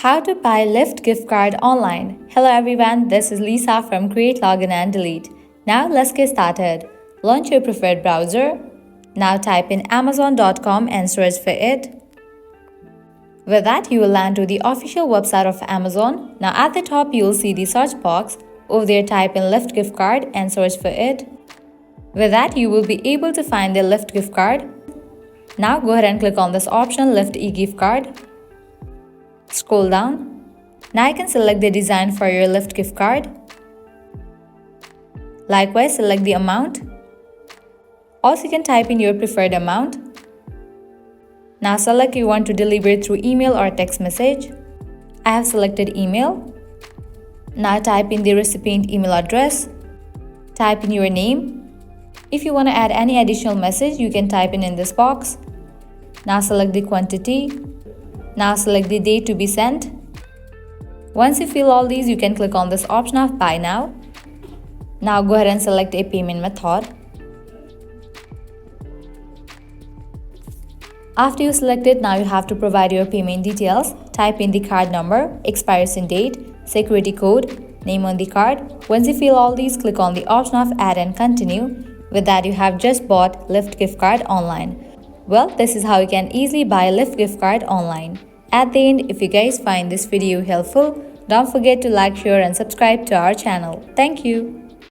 How to buy Lyft gift card online. Hello everyone, this is Lisa from Create, Login and Delete. Now let's get started. Launch your preferred browser. Now type in amazon.com and search for it. With that, you will land to the official website of Amazon. Now at the top, you will see the search box. Over there, type in Lyft gift card and search for it. With that, you will be able to find the Lyft gift card. Now go ahead and click on this option, Lyft e-gift card. Scroll down. Now you can select the design for your Lyft gift card. Likewise, select the amount. Also, you can type in your preferred amount. Now select you want to deliver it through email or text message. I have selected email. Now type in the recipient email address. Type in your name. If you want to add any additional message, you can type in this box. Now select the quantity. Now select the date to be sent. Once you fill all these, you can click on this option of Buy Now. Now go ahead and select a payment method. After you select it, now you have to provide your payment details. Type in the card number, expiration date, security code, name on the card. Once you fill all these, click on the option of Add and Continue. With that, you have just bought Lyft gift card online. Well, this is how you can easily buy a Lyft gift card online. At the end, if you guys find this video helpful, don't forget to like, share and subscribe to our channel. Thank you.